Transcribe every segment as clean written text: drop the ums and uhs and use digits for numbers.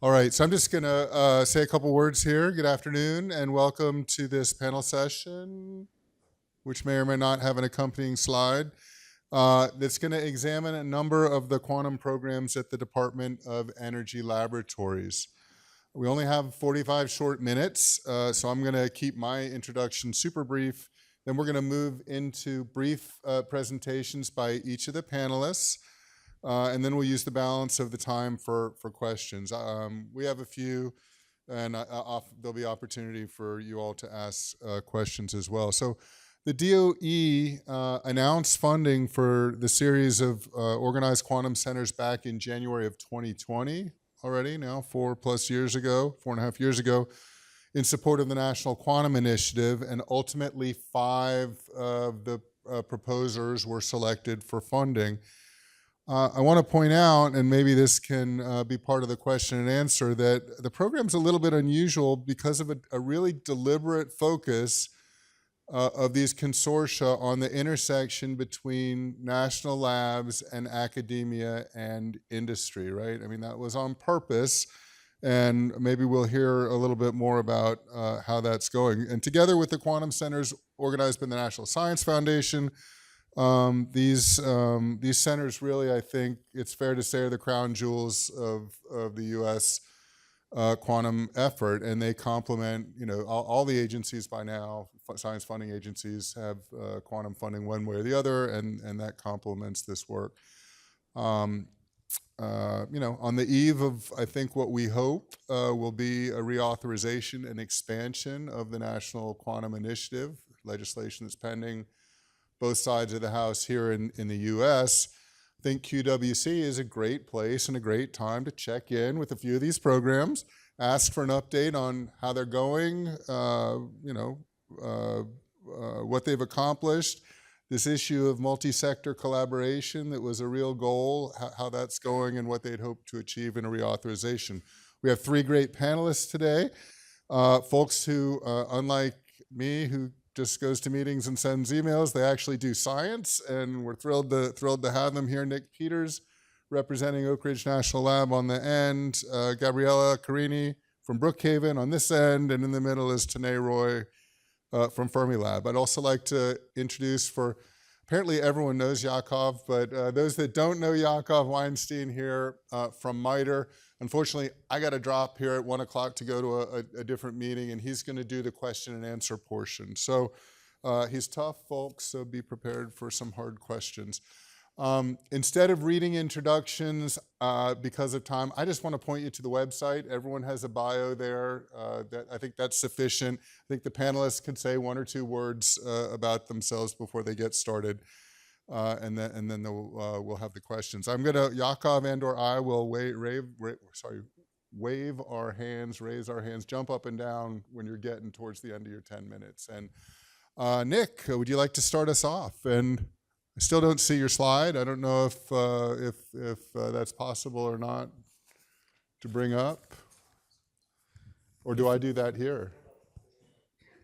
All right, so I'm just going to say a couple words here. Good afternoon, and welcome to this panel session, which may or may not have an accompanying slide, that's going to examine a number of the quantum programs at the Department of Energy Laboratories. We only have 45 short minutes, so I'm going to keep my introduction super brief. Then we're going to move into brief presentations by each of the panelists. And then we'll use the balance of the time for questions. We have a few, and there'll be opportunity for you all to ask questions as well. So the DOE announced funding for the series of organized quantum centers back in January of 2020 already, now 4.5 years ago, in support of the National Quantum Initiative, and ultimately 5 of the proposers were selected for funding. I want to point out, and maybe this can be part of the question and answer, that the program's a little bit unusual because of a really deliberate focus of these consortia on the intersection between national labs and academia and industry, right? I mean, that was on purpose, and maybe we'll hear a little bit more about how that's going. And together with the quantum centers organized by the National Science Foundation, these centers really, I think it's fair to say, are the crown jewels of the U.S. Quantum effort, and they complement, all the agencies by now. Science funding agencies have quantum funding one way or the other, and that complements this work. On the eve of, I think, what we hope will be a reauthorization and expansion of the National Quantum Initiative, legislation that's pending both sides of the house here in the US, I think QWC is a great place and a great time to check in with a few of these programs, ask for an update on how they're going, what they've accomplished, this issue of multi-sector collaboration that was a real goal, how that's going and what they'd hope to achieve in a reauthorization. We have 3 great panelists today, folks who, unlike me, who just goes to meetings and sends emails. They actually do science, and we're thrilled to have them here. Nick Peters, representing Oak Ridge National Lab on the end, Gabriella Carini from Brookhaven on this end, and in the middle is Tanay Roy from Fermilab. I'd also like to introduce, apparently everyone knows Yakov, but those that don't know Yakov Weinstein here from MITRE. Unfortunately, I got to drop here at 1 o'clock to go to a different meeting, and he's going to do the question and answer portion. So he's tough, folks, so be prepared for some hard questions. Instead of reading introductions, because of time, I just want to point you to the website. Everyone has a bio there. I think that's sufficient. I think the panelists can say 1 or 2 words about themselves before they get started. And then we'll have the questions. Yakov and/or I will wave our hands, raise our hands, jump up and down when you're getting towards the end of your 10 minutes. And Nick, would you like to start us off? And I still don't see your slide. I don't know if that's possible or not to bring up. Or do I do that here?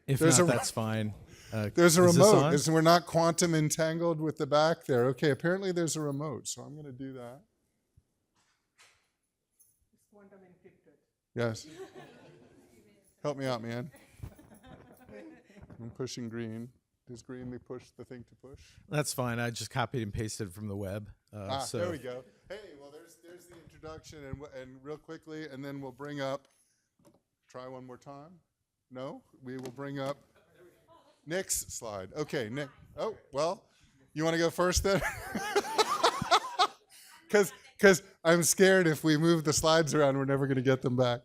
If not, that's fine. There's a remote. We're not quantum entangled with the back there. Okay, apparently there's a remote, so I'm going to do that. It's quantum encrypted. Yes. Help me out, man. I'm pushing green. Does green push the thing to push? That's fine. I just copied and pasted from the web. There we go. Hey, well, there's the introduction, and real quickly, and then we'll bring up. Try one more time. No, we will bring up Nick's slide. Okay, Nick. Oh, well, you want to go first then? Because I'm scared if we move the slides around, we're never going to get them back.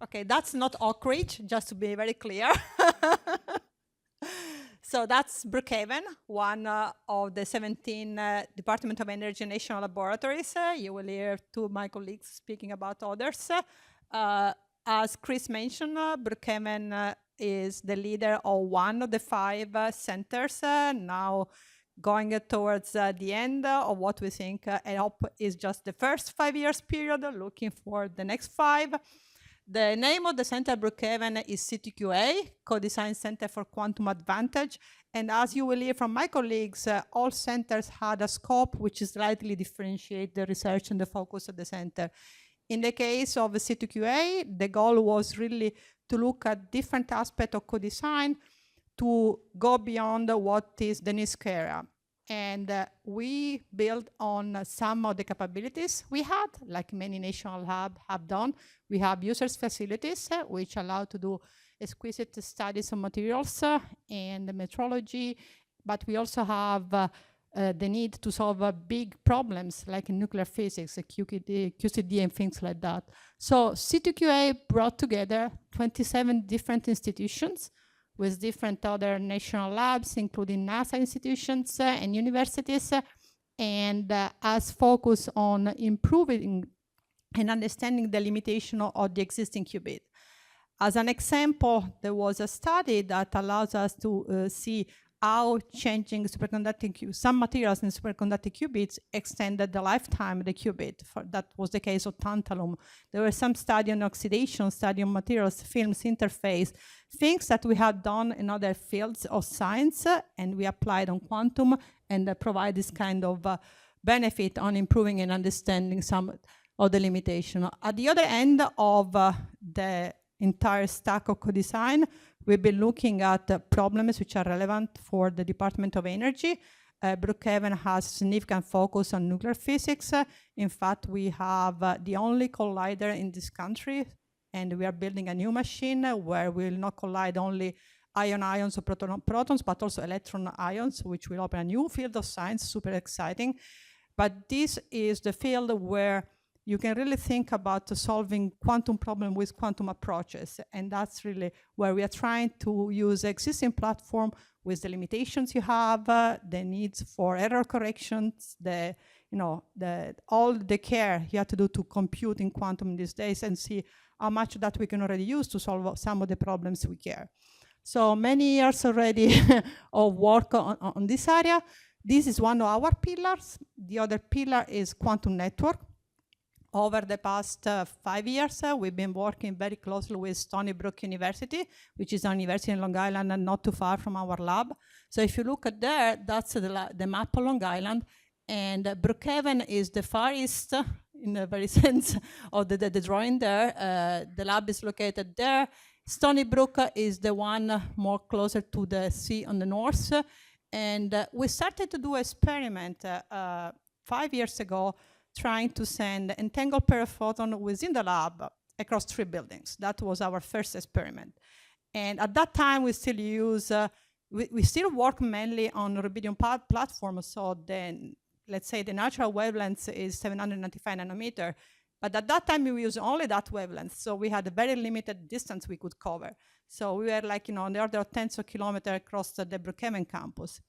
Okay, that's not Oak Ridge, just to be very clear. So that's Brookhaven, one of the 17 Department of Energy national laboratories. You will hear 2 of my colleagues speaking about others. As Chris mentioned, Brookhaven is the leader of one of the 5 centers, now going towards the end of what we think I hope is just the first 5 years period, looking for the next 5. The name of the center, Brookhaven, is CTQA, Co-Design Center for Quantum Advantage. And as you will hear from my colleagues, all centers had a scope which slightly differentiate the research and the focus of the center. In the case of C2QA, the goal was really to look at different aspects of co-design to go beyond what is the niche area. And we built on some of the capabilities we had, like many national labs have done. We have users facilities, which allow to do exquisite studies of materials and metrology, but we also have the need to solve big problems like in nuclear physics, QCD, and things like that. So C2QA brought together 27 different institutions with different other national labs, including NASA institutions and universities, and has focused on improving and understanding the limitation of the existing qubit. As an example, there was a study that allows us to see how changing superconducting some materials in superconducting qubits extended the lifetime of the qubit. That was the case of tantalum. There were some study on oxidation, study on materials, films, interface, things that we had done in other fields of science, and we applied on quantum and provide this kind of benefit on improving and understanding some of the limitation. At the other end of the entire stack of co-design, we've been looking at problems which are relevant for the Department of Energy. Brookhaven has significant focus on nuclear physics. In fact, we have the only collider in this country, and we are building a new machine where we'll not collide only ions or protons, but also electron ions, which will open a new field of science, super exciting. But this is the field where you can really think about solving quantum problem with quantum approaches. And that's really where we are trying to use existing platform with the limitations you have, the needs for error corrections, all the care you have to do to compute in quantum these days, and see how much that we can already use to solve some of the problems we care. So many years already of work on this area. This is one of our pillars. The other pillar is quantum network. Over the past 5 years, we've been working very closely with Stony Brook University, which is a university in Long Island and not too far from our lab. So if you look at there, that's the map of Long Island. And Brookhaven is the far east, in the very sense of the drawing there. The lab is located there. Stony Brook is the one more closer to the sea on the north. And we started to do an experiment 5 years ago, trying to send entangled pair of photons within the lab across 3 buildings. That was our first experiment. And at that time, we still use, we still work mainly on rubidium platform. So then, let's say the natural wavelength is 795 nanometer. But at that time, we used only that wavelength. So we had a very limited distance we could cover. So we were like, on the order of tens of kilometers across the Brookhaven campus.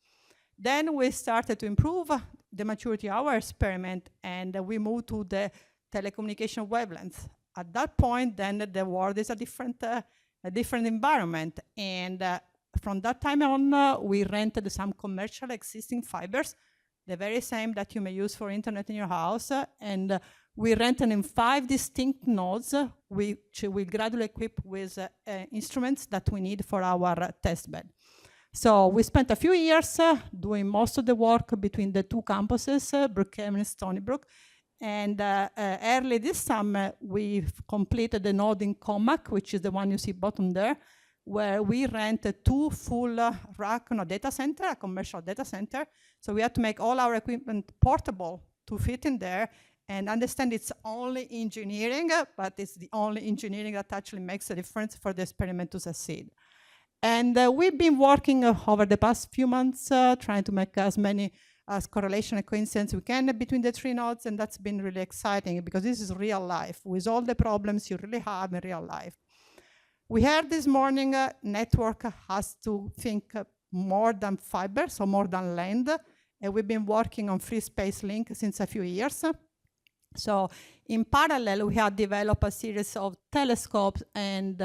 Then we started to improve the maturity of our experiment, and we moved to the telecommunication wavelength. At that point, then the world is a different environment. And from that time on, we rented some commercial existing fibers, the very same that you may use for internet in your house. And we rented in 5 distinct nodes, which we gradually equip with instruments that we need for our test bed. So we spent a few years doing most of the work between the 2 campuses, Brookhaven and Stony Brook. And early this summer, we completed the node in Comac, which is the one you see bottom there, where we rented 2 full rack data center, a commercial data center. So we had to make all our equipment portable to fit in there, and understand it's only engineering, but it's the only engineering that actually makes a difference for the experiment to succeed. And we've been working over the past few months trying to make as many correlation and coincidence we can between the 3 nodes, and that's been really exciting because this is real life with all the problems you really have in real life. We heard this morning network has to think more than fiber, so more than land, and we've been working on free space link since a few years. So in parallel, we have developed a series of telescopes and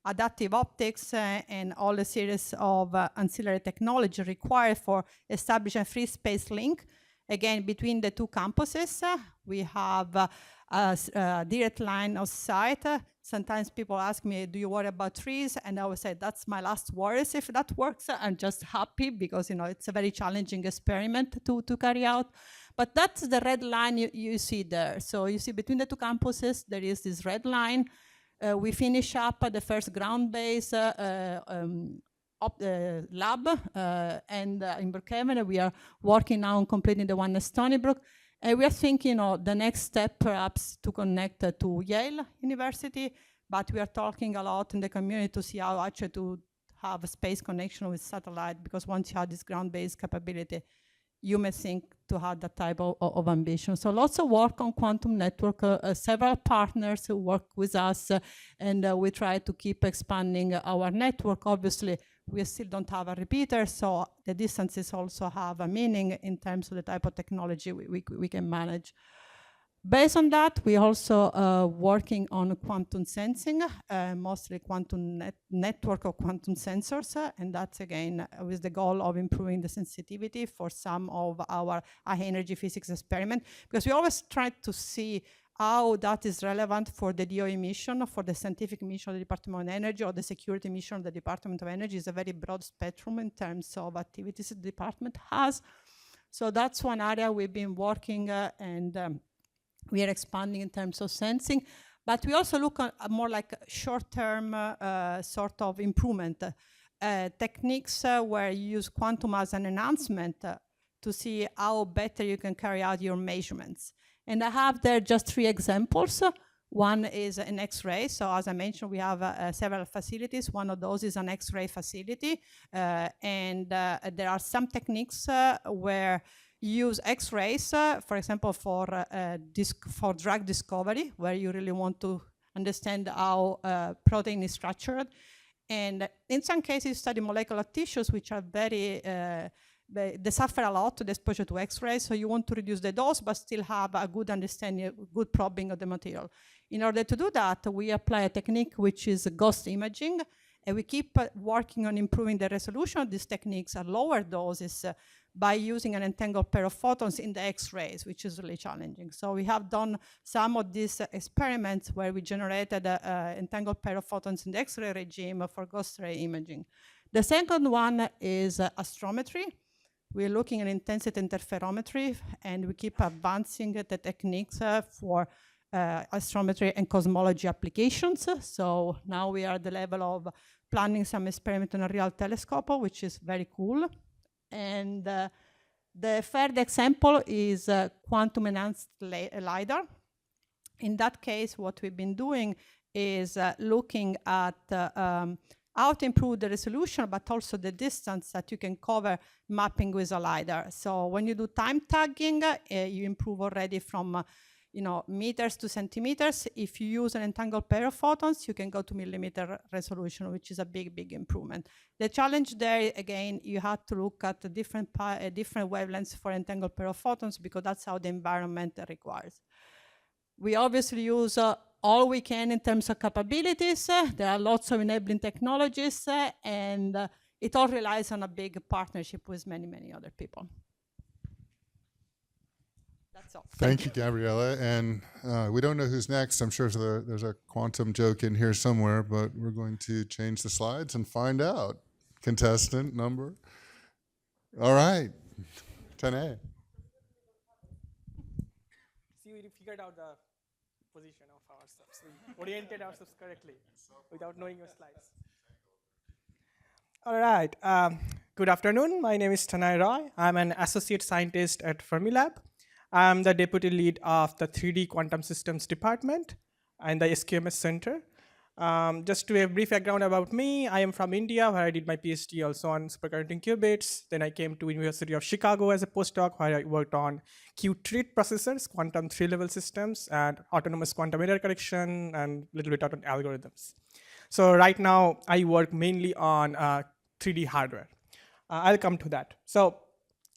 adaptive optics and all a series of ancillary technology required for establishing a free space link. Again, between the two campuses, we have a direct line of sight. Sometimes people ask me, do you worry about trees? And I would say, that's my last worries. If that works, I'm just happy because, it's a very challenging experiment to carry out. But that's the red line you see there. So you see between the two campuses, there is this red line. We finish up the first ground-based lab, and in Brookhaven, we are working now on completing the one at Stony Brook. And we are thinking the next step perhaps to connect to Yale University, but we are talking a lot in the community to see how actually to have a space connection with satellite, because once you have this ground-based capability, you may think to have that type of ambition. So lots of work on quantum network, several partners who work with us, and we try to keep expanding our network. Obviously, we still don't have a repeater, so the distances also have a meaning in terms of the type of technology we can manage. Based on that, we also working on quantum sensing, mostly quantum network of quantum sensors, and that's again with the goal of improving the sensitivity for some of our high energy physics experiment, because we always try to see how that is relevant for the DOE mission, for the scientific mission of the Department of Energy, or the security mission of the Department of Energy. Is a very broad spectrum in terms of activities the department has. So that's one area we've been working and we are expanding in terms of sensing, but we also look at more like short-term sort of improvement techniques where you use quantum as an enhancement to see how better you can carry out your measurements. And I have there just 3 examples. One is an X-ray. So as I mentioned, we have several facilities. One of those is an X-ray facility. And there are some techniques where use X-rays, for example, for drug discovery, where you really want to understand how protein is structured. And in some cases, study molecular tissues, which are very, they suffer a lot to the exposure to X-rays, so you want to reduce the dose, but still have a good understanding, good probing of the material. In order to do that, we apply a technique which is ghost imaging, and we keep working on improving the resolution of these techniques at lower doses by using an entangled pair of photons in the X-rays, which is really challenging. So we have done some of these experiments where we generated an entangled pair of photons in the X-ray regime for ghost ray imaging. The second one is astrometry. We're looking at intensity interferometry, and we keep advancing the techniques for astrometry and cosmology applications. So now we are at the level of planning some experiment on a real telescope, which is very cool. And the third example is quantum enhanced LiDAR. In that case, what we've been doing is looking at how to improve the resolution, but also the distance that you can cover mapping with a LiDAR. So when you do time tagging, you improve already from meters to centimeters. If you use an entangled pair of photons, you can go to millimeter resolution, which is a big, big improvement. The challenge there, again, you have to look at the different wavelengths for entangled pair of photons, because that's how the environment requires. We obviously use all we can in terms of capabilities. There are lots of enabling technologies, and it all relies on a big partnership with many, many other people. So, thank you, Gabriella. And we don't know who's next. I'm sure there's a quantum joke in here somewhere, but we're going to change the slides and find out. Contestant number. All right, Tanay. See, we figured out the position of ourselves. We oriented ourselves correctly without knowing your slides. All right. Good afternoon. My name is Tanay Roy. I'm an associate scientist at Fermilab. I'm the deputy lead of the 3D Quantum Systems Department and the SQMS Center. Just to a brief background about me, I am from India, where I did my PhD also on superconducting qubits. Then I came to University of Chicago as a postdoc, where I worked on Q-treat processors, quantum 3-level systems, and autonomous quantum error correction, and a little bit on algorithms. So right now, I work mainly on 3D hardware. I'll come to that. So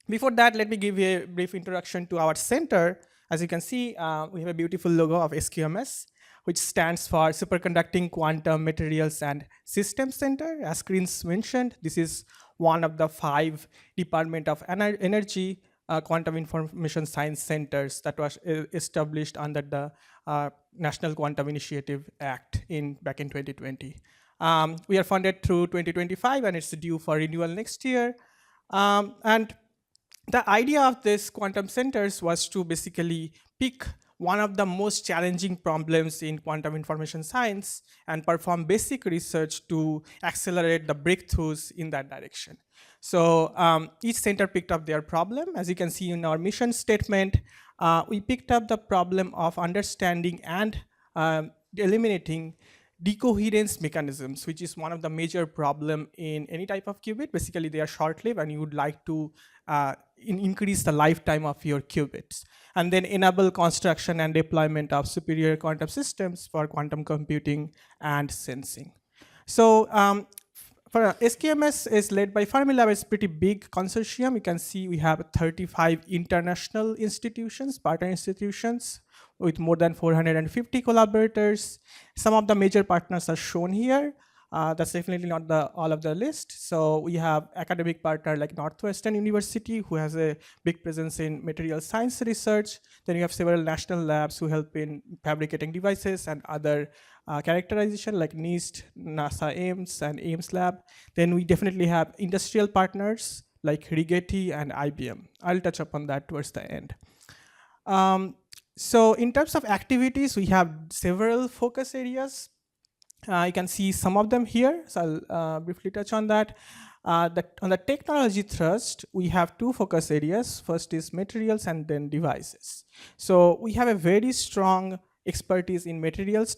before that, let me give you a brief introduction to our center. As you can see, we have a beautiful logo of SQMS, which stands for Superconducting Quantum Materials and Systems Center. As Chris mentioned, this is one of the 5 Department of Energy quantum information science centers that was established under the National Quantum Initiative Act back in 2020. We are funded through 2025, and it's due for renewal next year. And the idea of this quantum centers was to basically pick one of the most challenging problems in quantum information science and perform basic research to accelerate the breakthroughs in that direction. So each center picked up their problem. As you can see in our mission statement, we picked up the problem of understanding and eliminating decoherence mechanisms, which is one of the major problem in any type of qubit. Basically, they are short-lived, and you would like to increase the lifetime of your qubits, and then enable construction and deployment of superior quantum systems for quantum computing and sensing. So for SQMS is led by Fermilab. It's pretty big consortium. You can see we have 35 international institutions, partner institutions, with more than 450 collaborators. Some of the major partners are shown here. That's definitely not all of the list. So we have academic partner like Northwestern University, who has a big presence in material science research. Then you have several national labs who help in fabricating devices and other characterization like NIST, NASA Ames, and Ames Lab. Then we definitely have industrial partners like Rigetti and IBM. I'll touch upon that towards the end. So in terms of activities, we have several focus areas. You can see some of them here, so I'll briefly touch on that. On the technology thrust, we have two focus areas. First is materials and then devices. So we have a very strong expertise in materials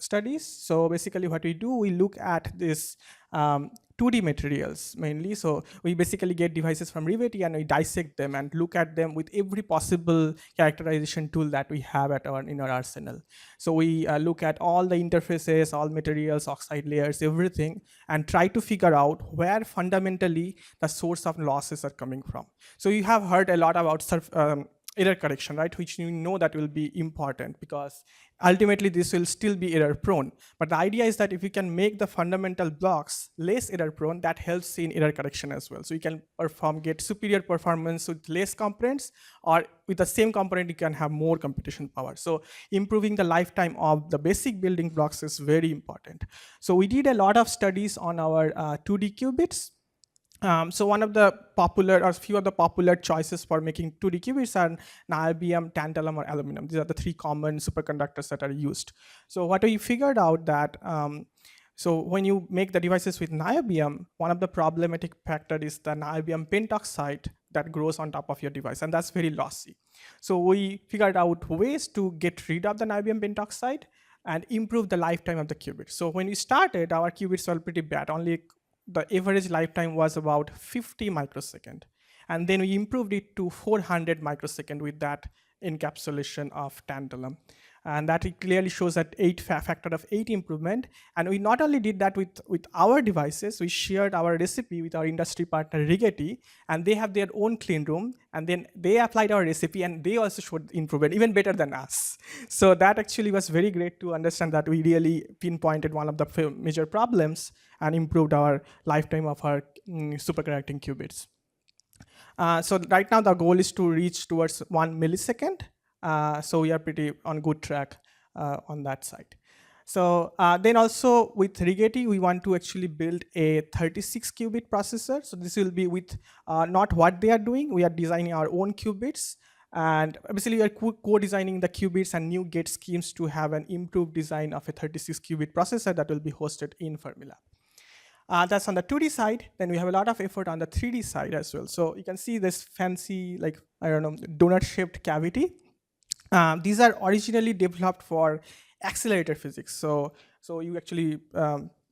studies. So basically what we do, we look at this 2D materials mainly. So we basically get devices from Rigetti and we dissect them and look at them with every possible characterization tool that we have in our arsenal. So we look at all the interfaces, all materials, oxide layers, everything, and try to figure out where fundamentally the source of losses are coming from. So you have heard a lot about error correction, right? Which you know that will be important because ultimately this will still be error prone. But the idea is that if you can make the fundamental blocks less error prone, that helps in error correction as well. So you can get superior performance with less components, or with the same component, you can have more computation power. So improving the lifetime of the basic building blocks is very important. So we did a lot of studies on our 2D qubits. So one of the popular, or few of the popular choices for making 2D qubits are niobium, tantalum, or aluminum. These are the three common superconductors that are used. So what we figured out that, so when you make the devices with niobium, one of the problematic factor is the niobium pentoxide that grows on top of your device, and that's very lossy. So we figured out ways to get rid of the niobium pentoxide and improve the lifetime of the qubit. So when we started, our qubits were pretty bad. Only the average lifetime was about 50 microsecond. And then we improved it to 400 microsecond with that encapsulation of tantalum. And that it clearly shows that factor of 8 improvement. And we not only did that with our devices, we shared our recipe with our industry partner Rigetti, and they have their own clean room, and then they applied our recipe and they also showed improvement, even better than us. So that actually was very great to understand that we really pinpointed one of the major problems and improved our lifetime of our superconducting qubits. So right now the goal is to reach towards 1 millisecond. So we are pretty on good track on that side. So then also with Rigetti, we want to actually build a 36 qubit processor. So this will be with not what they are doing. We are designing our own qubits. And basically we are co-designing the qubits and new gate schemes to have an improved design of a 36 qubit processor that will be hosted in Fermilab. That's on the 2D side. Then we have a lot of effort on the 3D side as well. So you can see this fancy, like, I don't know, donut-shaped cavity. These are originally developed for accelerator physics. So you actually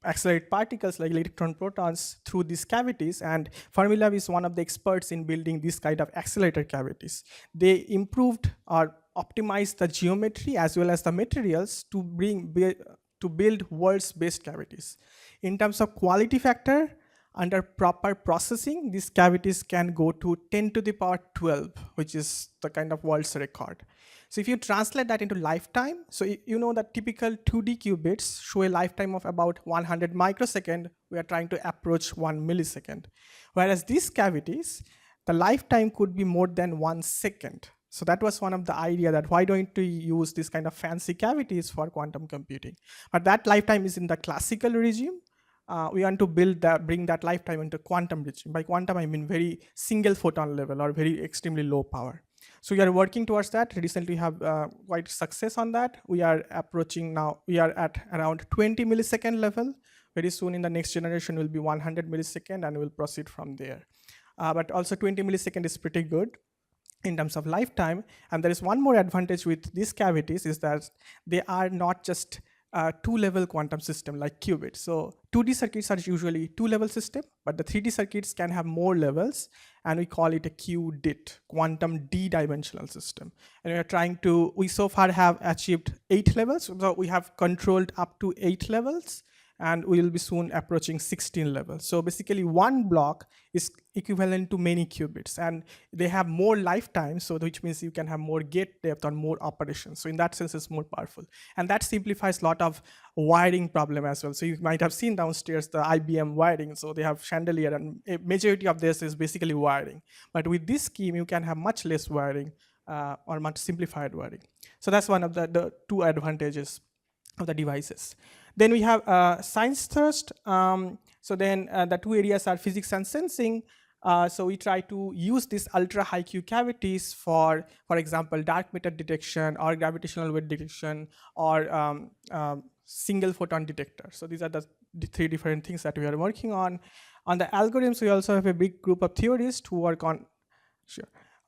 accelerate particles like electron protons through these cavities, and Fermilab is one of the experts in building this kind of accelerator cavities. They improved or optimized the geometry as well as the materials to build world's best cavities. In terms of quality factor, under proper processing, these cavities can go to 10 to the power 12, which is the kind of world's record. So if you translate that into lifetime, so you know that typical 2D qubits show a lifetime of about 100 microsecond. We are trying to approach 1 millisecond. Whereas these cavities, the lifetime could be more than 1 second. So that was one of the idea, that why don't we use this kind of fancy cavities for quantum computing? But that lifetime is in the classical regime. We want to bring that lifetime into quantum regime. By quantum, I mean very single photon level or very extremely low power. So we are working towards that. Recently, we have quite success on that. We are approaching now, we are at around 20 millisecond level. Very soon in the next generation will be 100 millisecond, and we'll proceed from there. But also 20 millisecond is pretty good in terms of lifetime. And there is one more advantage with these cavities, is that they are not just two-level quantum system like qubits. So 2D circuits are usually two-level system, but the 3D circuits can have more levels, and we call it a QDIT, quantum D-dimensional system. And we so far have achieved 8 levels. So we have controlled up to 8 levels, and we will be soon approaching 16 levels. So basically one block is equivalent to many qubits, and they have more lifetime, so which means you can have more gate depth or more operations. So in that sense, it's more powerful. And that simplifies a lot of wiring problem as well. So you might have seen downstairs the IBM wiring. So they have chandelier, and a majority of this is basically wiring. But with this scheme, you can have much less wiring or much simplified wiring. So that's one of the two advantages of the devices. Then we have science thrust. So then the two areas are physics and sensing. So we try to use these ultra high Q cavities for example, dark matter detection or gravitational wave detection or single photon detector. So these are the three different things that we are working on. On the algorithms, we also have a big group of theorists who work on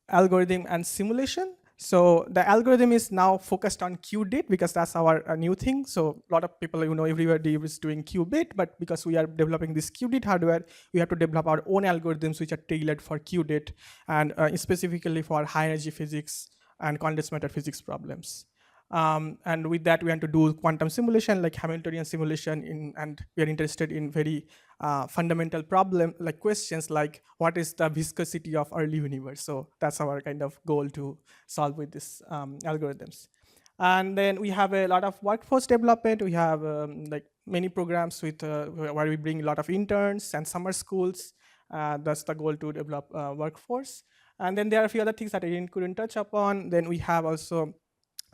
algorithm and simulation. So the algorithm is now focused on qubit because that's our new thing. So a lot of people, everybody is doing qubit, but because we are developing this qubit hardware, we have to develop our own algorithms which are tailored for qubit and specifically for high energy physics and condensed matter physics problems. And with that, we want to do quantum simulation, like Hamiltonian simulation, and we are interested in very fundamental problem, like questions like what is the viscosity of early universe? So that's our kind of goal to solve with these algorithms. And then we have a lot of workforce development. We have like many programs with where we bring a lot of interns and summer schools. That's the goal, to develop workforce. And then there are a few other things that I couldn't touch upon. Then we have also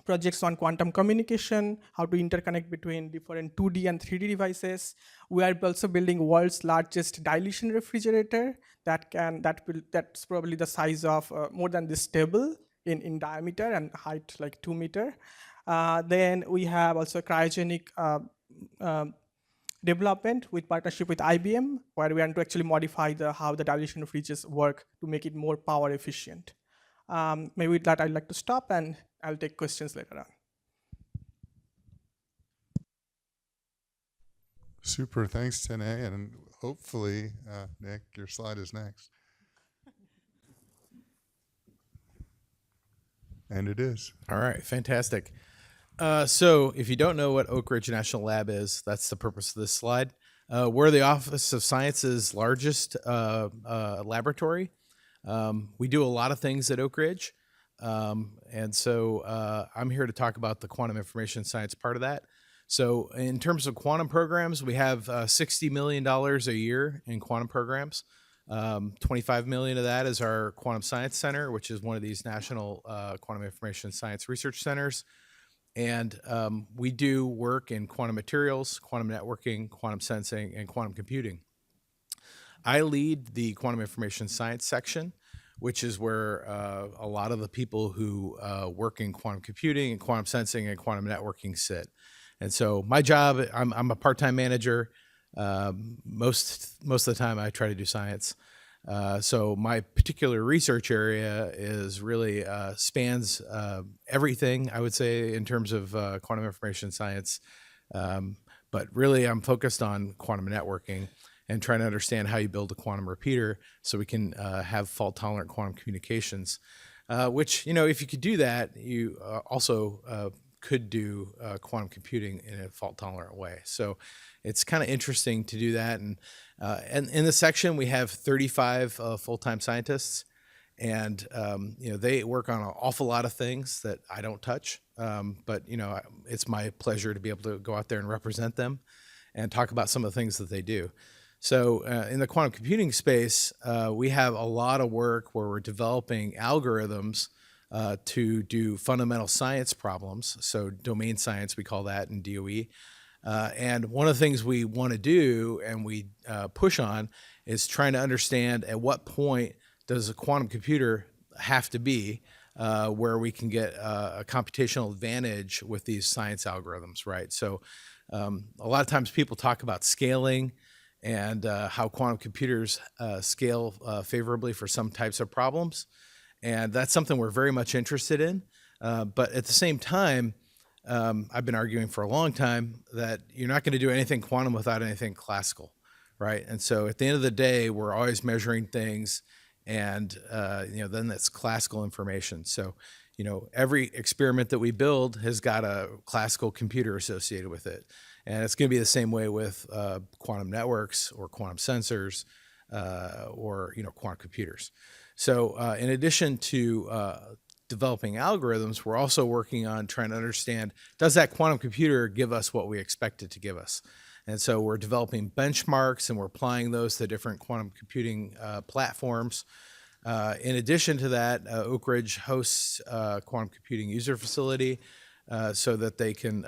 projects on quantum communication, how to interconnect between different 2D and 3D devices. We are also building world's largest dilution refrigerator that's probably the size of more than this table in diameter and height, like 2 meters. Then we have also cryogenic development with partnership with IBM, where we want to actually modify how the dilution fridges work to make it more power efficient. Maybe with that, I'd like to stop, and I'll take questions later on. Super, thanks, Tanay, and hopefully, Nick, your slide is next. And it is. All right, fantastic. So if you don't know what Oak Ridge National Lab is, that's the purpose of this slide. We're the Office of Science's largest laboratory. We do a lot of things at Oak Ridge. And so I'm here to talk about the quantum information science part of that. So in terms of quantum programs, we have $60 million a year in quantum programs. 25 million of that is our Quantum Science Center, which is one of these national quantum information science research centers. And we do work in quantum materials, quantum networking, quantum sensing, and quantum computing. I lead the quantum information science section, which is where a lot of the people who work in quantum computing and quantum sensing and quantum networking sit. And so my job, I'm a part-time manager. Most of the time I try to do science. So my particular research area is really spans everything, I would say, in terms of quantum information science. But really I'm focused on quantum networking and trying to understand how you build a quantum repeater so we can have fault-tolerant quantum communications, which, if you could do that, you also could do quantum computing in a fault-tolerant way. So it's kind of interesting to do that. And in the section, we have 35 full-time scientists, and they work on an awful lot of things that I don't touch. But it's my pleasure to be able to go out there and represent them and talk about some of the things that they do. So in the quantum computing space, we have a lot of work where we're developing algorithms to do fundamental science problems. So domain science, we call that in DOE. And one of the things we want to do and we push on is trying to understand at what point does a quantum computer have to be where we can get a computational advantage with these science algorithms, right? So a lot of times people talk about scaling and how quantum computers scale favorably for some types of problems. And that's something we're very much interested in. But at the same time, I've been arguing for a long time that you're not going to do anything quantum without anything classical, right? And so at the end of the day, we're always measuring things, and then that's classical information. So every experiment that we build has got a classical computer associated with it, and it's going to be the same way with quantum networks or quantum sensors or quantum computers. So in addition to developing algorithms, we're also working on trying to understand, does that quantum computer give us what we expect it to give us? And so we're developing benchmarks and we're applying those to different quantum computing platforms. In addition to that, Oak Ridge hosts a quantum computing user facility so that they can,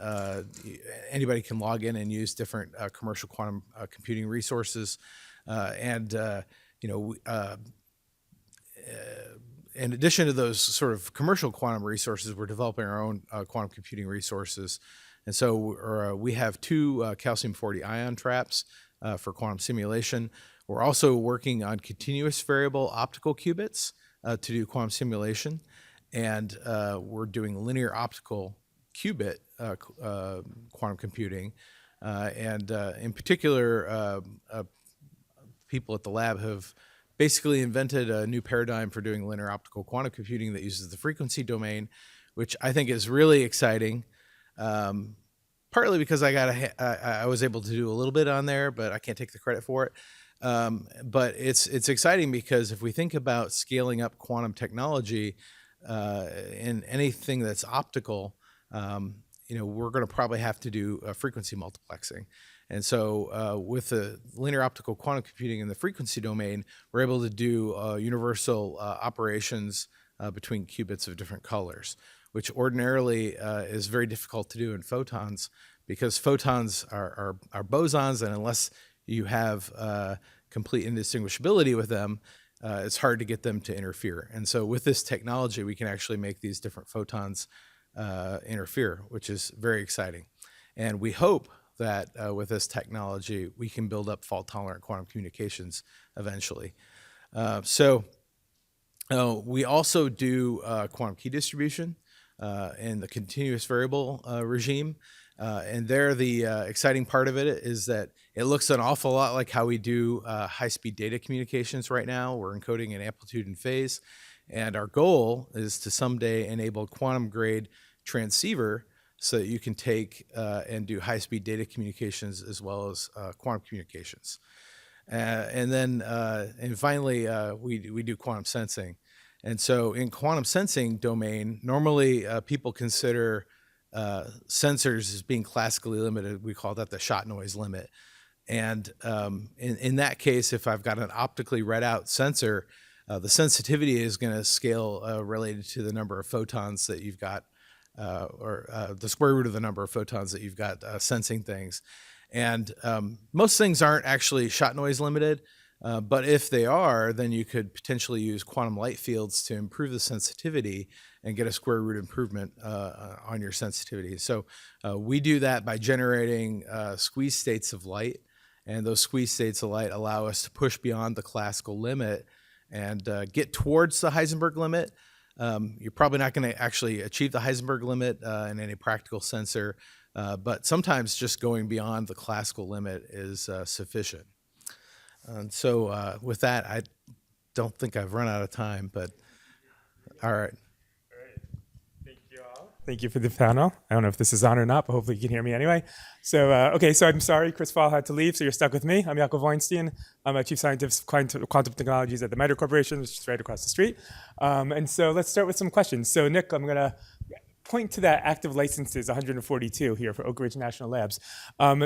anybody can log in and use different commercial quantum computing resources. In addition to those sort of commercial quantum resources, we're developing our own quantum computing resources. And so we have 2 calcium-40 ion traps for quantum simulation. We're also working on continuous variable optical qubits to do quantum simulation. And we're doing linear optical qubit quantum computing. In particular, people at the lab have basically invented a new paradigm for doing linear optical quantum computing that uses the frequency domain, which I think is really exciting. Partly because I was able to do a little bit on there, but I can't take the credit for it. But it's exciting because if we think about scaling up quantum technology in anything that's optical, we're going to probably have to do frequency multiplexing. And so with the linear optical quantum computing in the frequency domain, we're able to do universal operations between qubits of different colors, which ordinarily is very difficult to do in photons because photons are bosons, and unless you have complete indistinguishability with them, it's hard to get them to interfere. And so with this technology, we can actually make these different photons interfere, which is very exciting. And we hope that with this technology, we can build up fault-tolerant quantum communications eventually. We also do quantum key distribution in the continuous variable regime. And there, the exciting part of it is that it looks an awful lot like how we do high-speed data communications right now. We're encoding in amplitude and phase. And our goal is to someday enable quantum-grade transceiver so that you can take and do high-speed data communications as well as quantum communications. And finally, we do quantum sensing. And so in quantum sensing domain, normally people consider sensors as being classically limited. We call that the shot noise limit. And in that case, if I've got an optically read out sensor, the sensitivity is going to scale related to the number of photons that you've got, or the square root of the number of photons that you've got sensing things. And most things aren't actually shot noise limited, but if they are, then you could potentially use quantum light fields to improve the sensitivity and get a square root improvement on your sensitivity. So we do that by generating squeeze states of light, and those squeeze states of light allow us to push beyond the classical limit and get towards the Heisenberg limit. You're probably not going to actually achieve the Heisenberg limit in any practical sensor, but sometimes just going beyond the classical limit is sufficient. And so with that, I don't think I've run out of time, but all right. Thank you all. Thank you for the panel. I don't know if this is on or not, but hopefully you can hear me anyway. So, so I'm sorry Chris Fall had to leave, so you're stuck with me. I'm Jakob Weinstein. I'm a Chief Scientist of Quantum Technologies at the MITRE Corporation, which is right across the street. And so let's start with some questions. So Nick, I'm going to point to that active licenses, 142 here for Oak Ridge National Labs.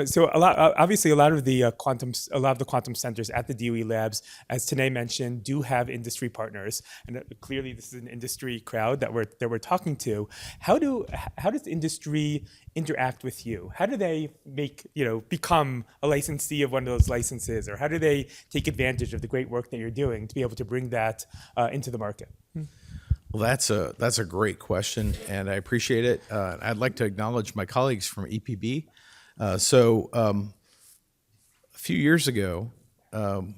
So obviously, a lot of the quantum centers at the DOE labs, as Tanay mentioned, do have industry partners, and clearly this is an industry crowd that we're talking to. How does industry interact with you? How do they become a licensee of one of those licenses, or how do they take advantage of the great work that you're doing to be able to bring that into the market? Well, that's a great question, and I appreciate it. I'd like to acknowledge my colleagues from EPB. A few years ago,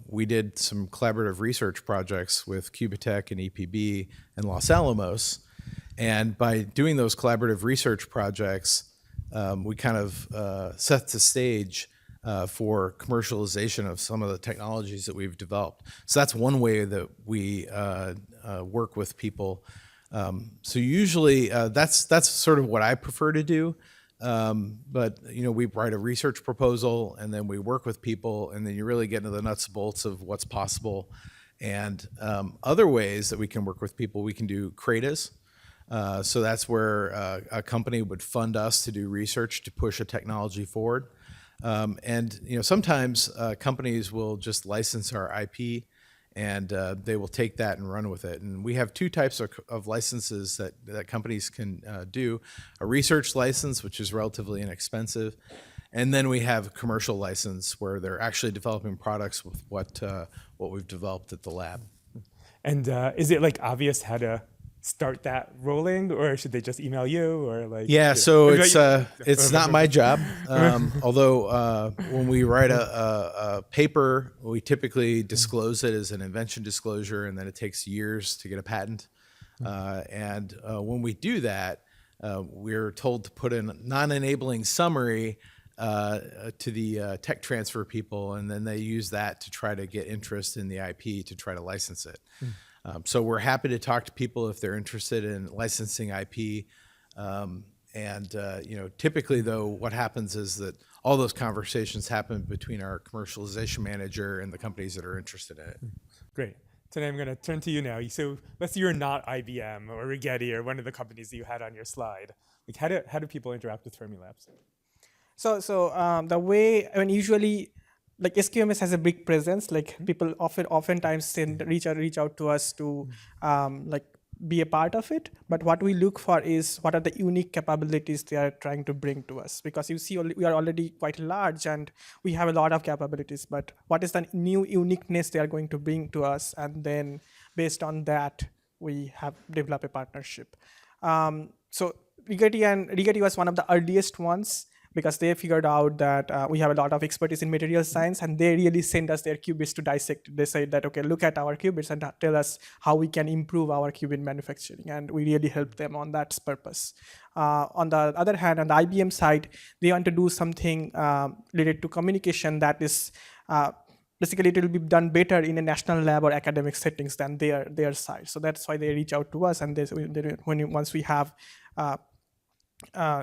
we did some collaborative research projects with Cubatech and EPB in Los Alamos, and by doing those collaborative research projects, we kind of set the stage for commercialization of some of the technologies that we've developed. So that's one way that we work with people. So usually that's sort of what I prefer to do. But we write a research proposal, and then we work with people, and then you really get into the nuts and bolts of what's possible. And other ways that we can work with people, we can do CRADAs. So that's where a company would fund us to do research to push a technology forward. And sometimes companies will just license our IP, and they will take that and run with it. And we have two types of licenses that companies can do: a research license, which is relatively inexpensive, and then we have a commercial license where they're actually developing products with what we've developed at the lab. And is it obvious how to start that rolling, or should they just email you, or Yeah, so it's not my job. Although when we write a paper, we typically disclose it as an invention disclosure, and then it takes years to get a patent. And when we do that, we're told to put in a non-enabling summary to the tech transfer people, and then they use that to try to get interest in the IP to try to license it. So we're happy to talk to people if they're interested in licensing IP. Typically, though, what happens is that all those conversations happen between our commercialization manager and the companies that are interested in it. Great. Today I'm going to turn to you now. So let's say you're not IBM or Rigetti or one of the companies that you had on your slide. How do people interact with Fermilabs? So the way, usually, SQMS has a big presence. People oftentimes reach out to us to be a part of it. But what we look for is what are the unique capabilities they are trying to bring to us. Because you see, we are already quite large and we have a lot of capabilities. But what is the new uniqueness they are going to bring to us? And then based on that, we have developed a partnership. So Rigetti was one of the earliest ones, because they figured out that we have a lot of expertise in material science, and they really sent us their qubits to dissect. They said that, okay, look at our qubits and tell us how we can improve our qubit manufacturing. And we really helped them on that purpose. On the other hand, on the IBM side, they want to do something related to communication that is, basically it will be done better in a national lab or academic settings than their side. So that's why they reach out to us, and once we have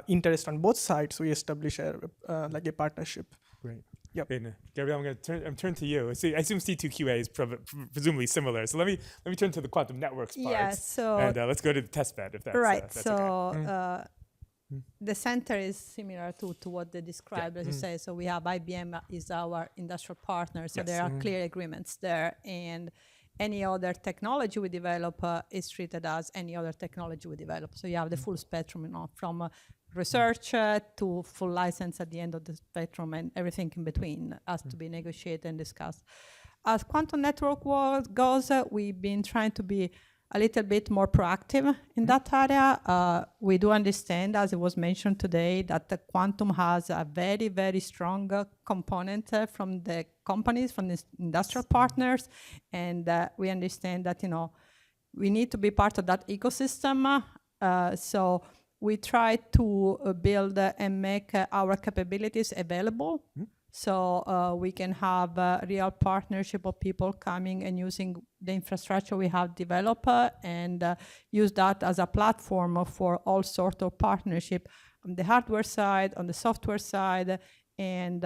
interest on both sides, we establish a partnership. Great. Yep. And Gabriella, I'm going to turn to you. So I assume C2QA is presumably similar. So let me turn to the quantum networks part. Yeah, so and let's go to the test bed if that's right. If that's so okay. the center is similar to what they described, as you say. So we have IBM is our industrial partner. So there are clear agreements there, and any other technology we develop is treated as any other technology we develop. So you have the full spectrum, from research to full license at the end of the spectrum, and everything in between has to be negotiated and discussed. As quantum network goes, we've been trying to be a little bit more proactive in that area. We do understand, as it was mentioned today, that the quantum has a very, very strong component from the companies, from the industrial partners, and we understand that we need to be part of that ecosystem. So we try to build and make our capabilities available. So we can have a real partnership of people coming and using the infrastructure we have developed and use that as a platform for all sorts of partnership on the hardware side, on the software side, and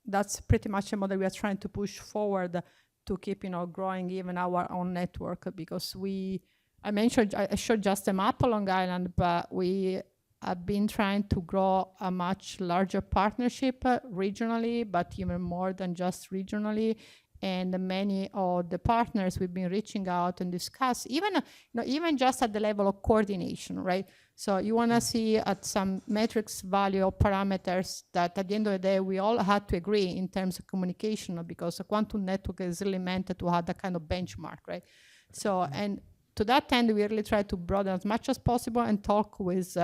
that's pretty much a model we are trying to push forward to keep growing even our own network, because I showed just a map of Long Island, but we have been trying to grow a much larger partnership regionally, but even more than just regionally. And many of the partners we've been reaching out and discuss, even just at the level of coordination, right? So you want to see at some metrics value or parameters that at the end of the day, we all had to agree in terms of communication, because a quantum network is really meant to have that kind of benchmark, right? So, and to that end, we really try to broaden as much as possible and talk with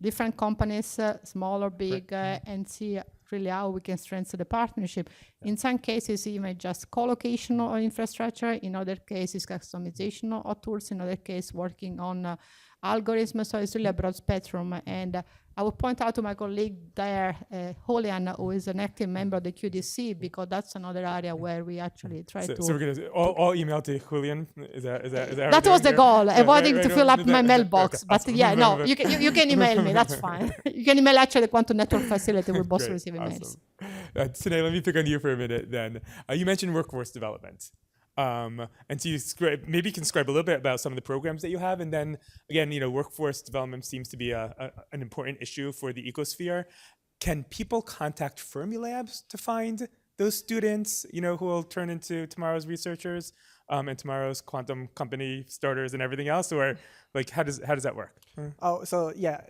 different companies, small or big, and see really how we can strengthen the partnership. In some cases, even just co-location of infrastructure. In other cases, customization of tools. In other cases, working on algorithms. So it's really a broad spectrum. And I would point out to my colleague there, Julian, who is an active member of the QDC, because that's another area where we actually try to... So we're going to all email to Julian? Is that That was the goal, avoiding to fill up my mailbox. Okay, But awesome. yeah, no, you can email me, that's fine. You can email actually the Quantum Network Facility, we both Great, receive emails. awesome. Tanay, let me pick on you for a minute then. You mentioned workforce development. And so maybe you can describe a little bit about some of the programs that you have. And then again, workforce development seems to be an important issue for the ecosphere. Can people contact Fermilab to find those students, who will turn into tomorrow's researchers and tomorrow's quantum company starters and everything else? Or like, how does that work? Oh, so yeah,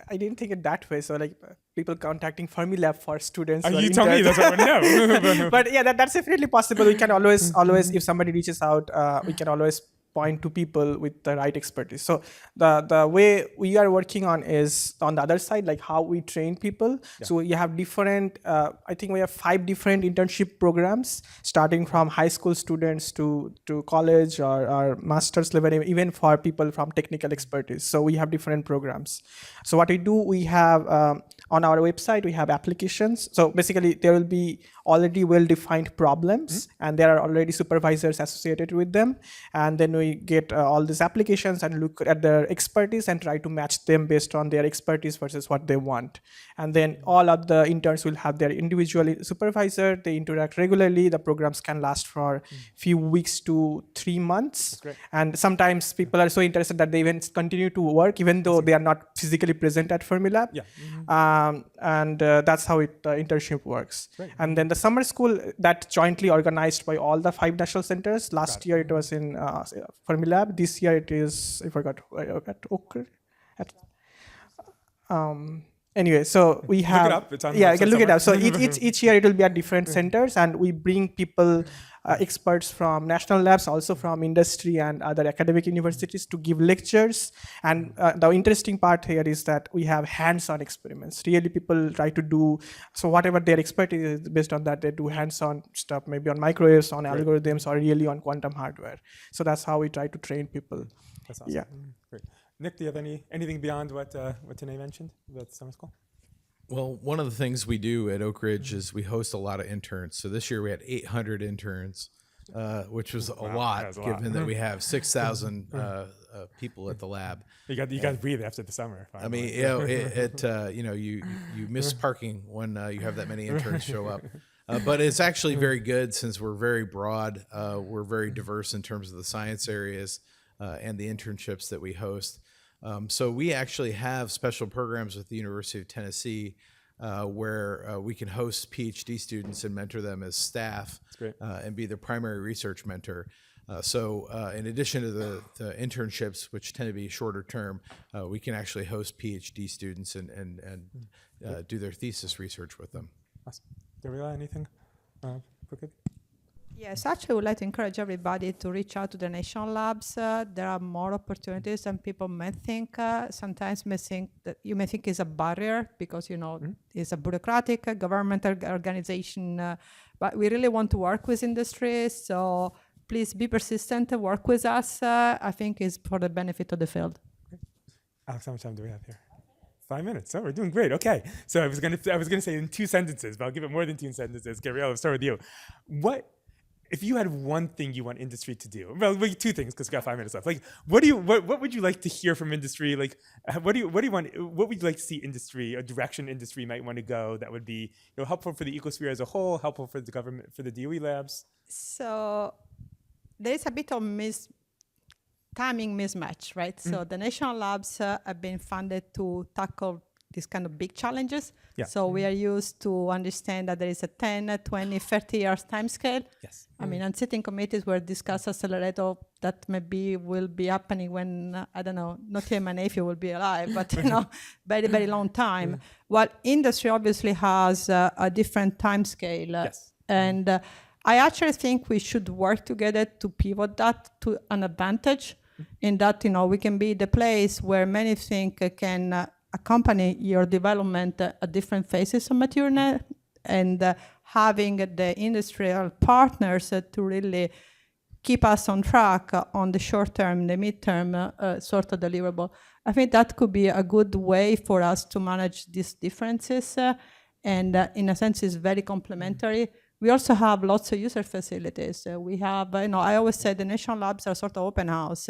I didn't think it that way. So like people contacting Fermilab for students. You tell me, that's what I want to know. But yeah, that's definitely possible. We can always, if somebody reaches out, we can always point to people with the right expertise. So the way we are working on is on the other side, like how we train people. Yeah. So you have different, I think we have 5 different internship programs, starting from high school students to college or master's level, even for people from technical expertise. So we have different programs. So what we do, we have on our website, we have applications. So basically there will be already well-defined problems and there are already supervisors associated with them. And then we get all these applications and look at their expertise and try to match them based on their expertise versus what they want. And then all of the interns will have their individual supervisor. They interact regularly. The programs can last for few weeks to 3 months. And sometimes people are so interested that they even continue to work even though they are not physically present at Fermilab. Yeah. And that's how internship works. Great. And then the summer school that jointly organized by all the 5 national centers. Last year it was in Fermilab. This year it is, I forgot, at Okra. Anyway, so we have... Look it up. It's on the yeah, you can look somewhere. it up. So each year it will be at different centers, and we bring people, experts from national labs, also from industry and other academic universities to give lectures. And the interesting part here is that we have hands-on experiments. Really people try to do, so whatever their expertise is, based on that they do hands-on stuff, maybe on microwaves, on algorithms, or really on quantum hardware. So that's how we try to train people. That's awesome. Yeah. Great. Nick, do you have anything beyond what Tanay mentioned about the summer school? Well, one of the things we do at Oak Ridge is we host a lot of interns. So this year we had 800 interns, which was a lot, given that we have 6,000 people at the lab. You got to breathe after the summer. Finally. I mean, you miss parking when you have that many interns show up. But it's actually very good since we're very broad. We're very diverse in terms of the science areas and the internships that we host. So we actually have special programs with the University of Tennessee where we can host PhD students and mentor them as staff and be their primary research mentor. So in addition to the internships, which tend to be shorter term, we can actually host PhD students and do their thesis research with them. Awesome. Gabriella, anything? Yes, actually, I would like to encourage everybody to reach out to the national labs. There are more opportunities than people may think. Sometimes you may think it's a barrier because, it's a bureaucratic governmental organization. But we really want to work with industry. So please be persistent, work with us. I think it's for the benefit of the field. Alex, how much time do we have here? 5 minutes. Oh, we're doing great. Okay. So I was gonna say in 2 sentences, but I'll give it more than 2 sentences. Gabriella, I'll start with you. If you had one thing you want industry to do, well, 2 things because we got 5 minutes left. Like, what would you like to hear from industry? Like, what would you like to see industry, a direction industry might want to go that would be helpful for the ecosphere as a whole, helpful for the government, for the DOE labs? So there is a bit of timing mismatch, right? So the national labs have been funded to tackle these kind of big challenges. Yeah. So we are used to understand that there is a 10, 20, 30 years time scale. Yes. I mean, and sitting committees where discuss accelerator that maybe will be happening when, I don't know, not even my nephew will be alive, but, very, very long time. While industry obviously has a different time scale. Yes. And I actually think we should work together to pivot that to an advantage in that, we can be the place where many think can accompany your development at different phases of maturity, and having the industrial partners to really keep us on track on the short term, the midterm sort of deliverable. I think that could be a good way for us to manage these differences, and in a sense is very complementary. We also have lots of user facilities. We have, I always say the national labs are sort of open house.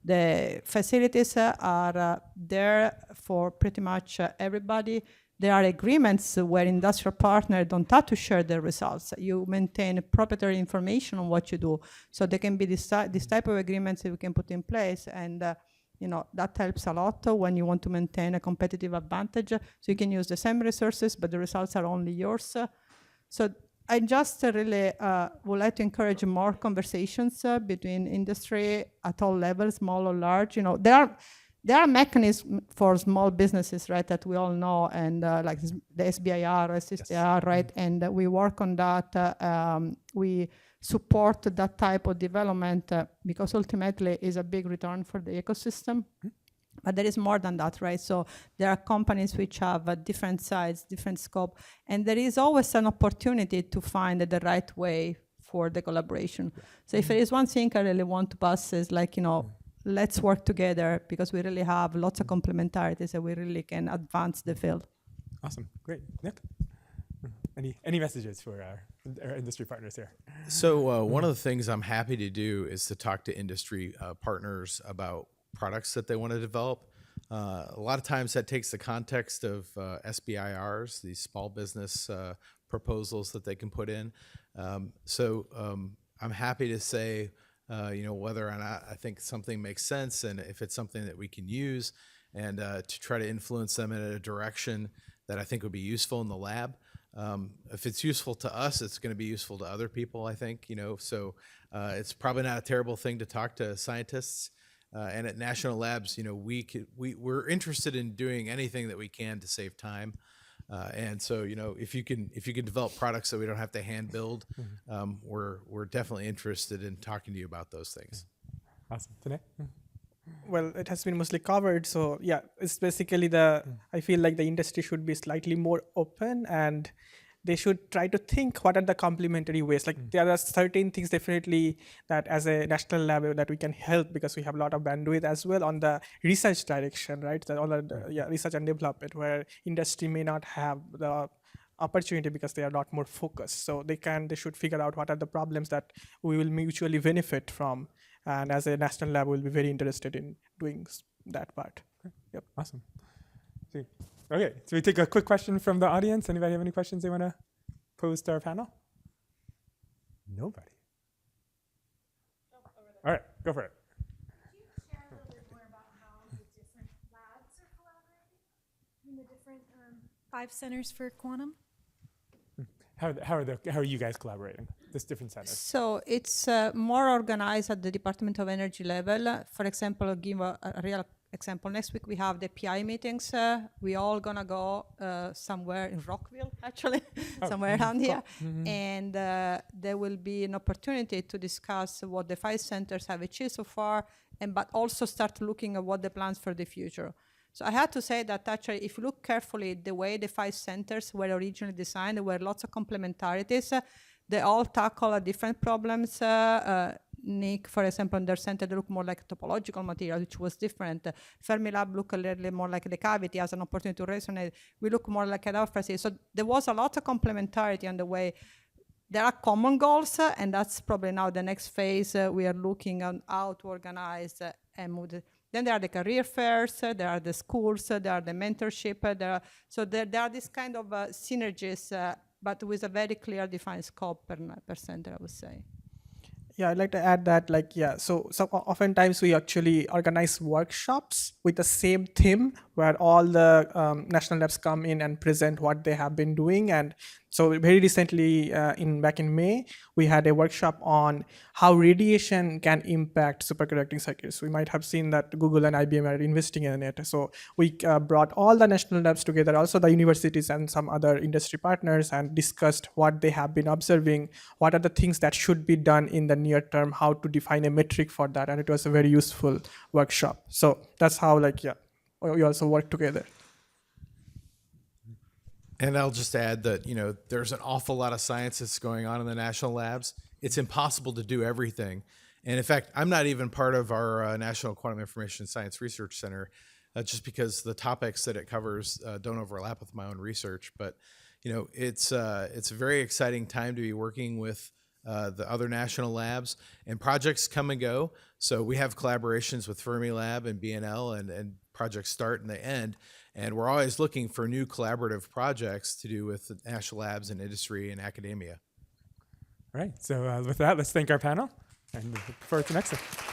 The facilities are there for pretty much everybody. There are agreements where industrial partners don't have to share their results. You maintain proprietary information on what you do. So there can be this type of agreements that we can put in place, and that helps a lot when you want to maintain a competitive advantage. So you can use the same resources, but the results are only yours. So I just really would like to encourage more conversations between industry at all levels, small or large. There are mechanisms for small businesses, right, that we all know, and like the SBIR, SSTR, right, and we work on that. We support that type of development because ultimately is a big return for the ecosystem. But there is more than that, right? So there are companies which have a different size, different scope, and there is always an opportunity to find the right way for the collaboration. So if there is one thing I really want to pass is like, let's work together because we really have lots of complementarities and we really can advance the field. Awesome. Great. Nick? Any messages for our industry partners here? So one of the things I'm happy to do is to talk to industry partners about products that they want to develop. A lot of times that takes the context of SBIRs, these small business proposals that they can put in. So I'm happy to say, whether or not I think something makes sense and if it's something that we can use, and to try to influence them in a direction that I think would be useful in the lab. If it's useful to us, it's going to be useful to other people, I think, so it's probably not a terrible thing to talk to scientists. And at national labs, we're interested in doing anything that we can to save time. And so, if you can develop products that we don't have to hand build, we're definitely interested in talking to you about those things. Awesome. Tanay? Well, it has been mostly covered. So yeah, it's basically I feel like the industry should be slightly more open, and they should try to think what are the complementary ways. Like there are certain things definitely that as a national lab that we can help because we have a lot of bandwidth as well on the research direction, right? Research and development where industry may not have the opportunity because they are a lot more focused. So they should figure out what are the problems that we will mutually benefit from. And as a national lab, we'll be very interested in doing that part. Yep. Awesome. Okay, so we take a quick question from the audience. Anybody have any questions they want to pose to our panel? Nobody. All right, go for it. Could you share a little bit more about how the different labs are collaborating in the different 5 centers for quantum? How are you guys collaborating? This different centers. So it's more organized at the Department of Energy level. For example, I'll give a real example. Next week we have the PI meetings. We all gonna go somewhere in Rockville, actually, somewhere around here. And there will be an opportunity to discuss what the 5 centers have achieved so far, but also start looking at what the plans for the future. So I had to say that actually, if you look carefully, the way the 5 centers were originally designed, there were lots of complementarities. They all tackle different problems. Nick, for example, in their center, they look more like topological material, which was different. Fermilab look a little more like the cavity as an opportunity to resonate. We look more like an alpha. So there was a lot of complementarity on the way. There are common goals, and that's probably now the next phase. We are looking on how to organize and move. Then there are the career fairs, there are the schools, there are the mentorship. There are these kind of synergies, but with a very clear defined scope per center, I would say. Yeah, I'd like to add that, so oftentimes we actually organize workshops with the same theme where all the national labs come in and present what they have been doing. And so very recently, back in May, we had a workshop on how radiation can impact superconducting circuits. We might have seen that Google and IBM are investing in it. So we brought all the national labs together, also the universities and some other industry partners, and discussed what they have been observing, what are the things that should be done in the near term, how to define a metric for that. And it was a very useful workshop. So that's how we also work together. And I'll just add that, there's an awful lot of science that's going on in the national labs. It's impossible to do everything. And in fact, I'm not even part of our National Quantum Information Science Research Center, just because the topics that it covers don't overlap with my own research. But, it's a very exciting time to be working with the other national labs, and projects come and go. So we have collaborations with Fermilab and BNL, and projects start and they end. And we're always looking for new collaborative projects to do with the national labs and industry and academia. All right. So with that, let's thank our panel and look forward to next time.